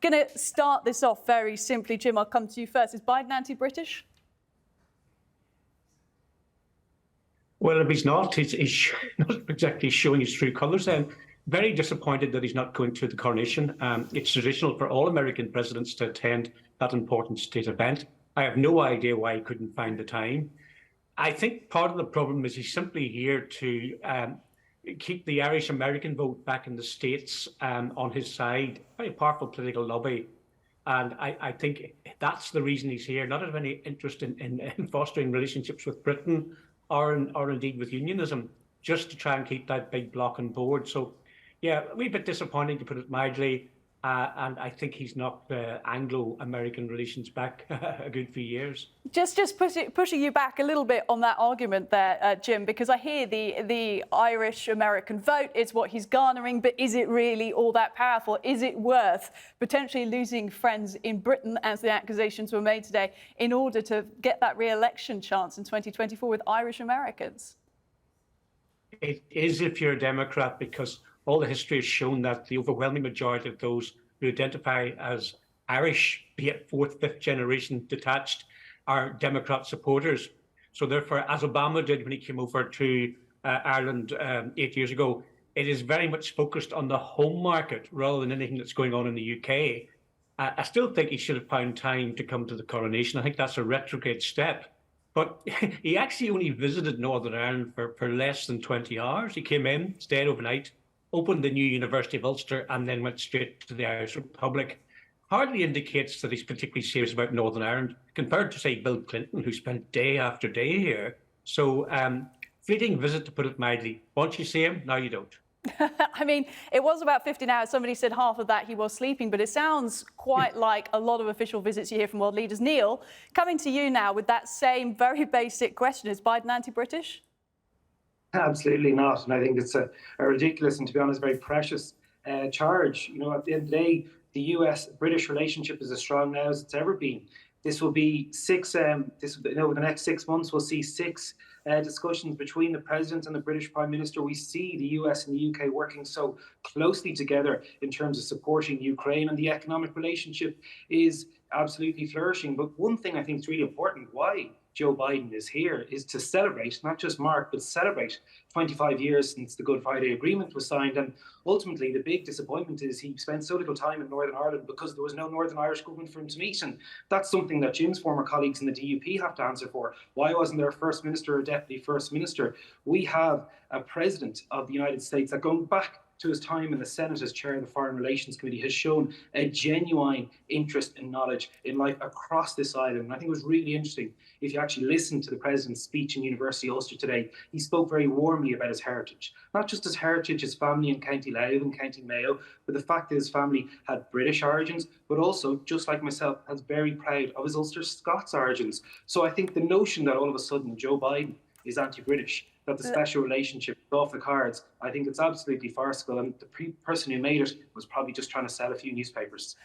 Going to start this off very simply. Jim, I'll come to you first. Is Biden anti-British? Well, if he's not, he's not exactly showing his true colours. I'm very disappointed that he's not going to the coronation. It's traditional for all American presidents to attend that important state event. I have no idea why he couldn't find the time. I think part of the problem is he's simply here to keep the Irish American vote back in the States on his side. Very powerful political lobby. And I think that's the reason he's here, not out of any interest in fostering relationships with Britain or indeed with unionism, just to try and keep that big bloc on board. So, yeah, a wee bit disappointing, to put it mildly. And I think he's knocked Anglo-American relations back a good few years. Just pushing you back a little bit on that argument there, Jim, because I hear the Irish-American vote is what he's garnering, but is it really all that powerful? Is it worth potentially losing friends in Britain, as the accusations were made today, in order to get that re-election chance in 2024 with Irish-Americans? It is if you're a Democrat, because all the history has shown that the overwhelming majority of those who identify as Irish, be it fourth, fifth generation detached, are Democrat supporters. So therefore, as Obama did when he came over to Ireland 8 years ago, it is very much focused on the home market rather than anything that's going on in the UK. I still think he should have found time to come to the coronation. I think that's a retrograde step. But he actually only visited Northern Ireland for less than 20 hours. He came in, stayed overnight, opened the new University of Ulster, and then went straight to the Irish Republic. Hardly indicates that he's particularly serious about Northern Ireland, compared to, say, Bill Clinton, who spent day after day here. So, fleeting visit, to put it mildly. Once you see him, now you don't. I mean, it was about 15 hours. Somebody said half of that he was sleeping, but it sounds quite like a lot of official visits you hear from world leaders. Neil, coming to you now with that same very basic question, is Biden anti-British? Absolutely not. And I think it's a ridiculous and, to be honest, very precious charge. You know, at the end of the day, the US-British relationship is as strong now as it's ever been. This will be over the next 6 months, we'll see six discussions between the President and the British Prime Minister. We see the US and the UK working so closely together in terms of supporting Ukraine, and the economic relationship is absolutely flourishing. But one thing I think is really important, why Joe Biden is here, is to celebrate, not just mark, but celebrate 25 years since the Good Friday Agreement was signed. And ultimately, the big disappointment is he spent so little time in Northern Ireland because there was no Northern Irish government for him to meet. And that's something that Jim's former colleagues in the DUP have to answer for. Why wasn't there a First Minister or a Deputy First Minister? We have a President of the United States that, going back to his time in the Senate as chair of the Foreign Relations Committee, has shown a genuine interest and knowledge in life across this island. And I think it was really interesting, if you actually listen to the President's speech in University Ulster today, he spoke very warmly about his heritage. Not just his heritage, his family in County Louth and County Mayo, but the fact that his family had British origins, but also, just like myself, is very proud of his Ulster Scots origins. So I think the notion that all of a sudden Joe Biden is anti-British, that the special relationship is off the cards, I think it's absolutely farcical, and the person who made it was probably just trying to sell a few newspapers.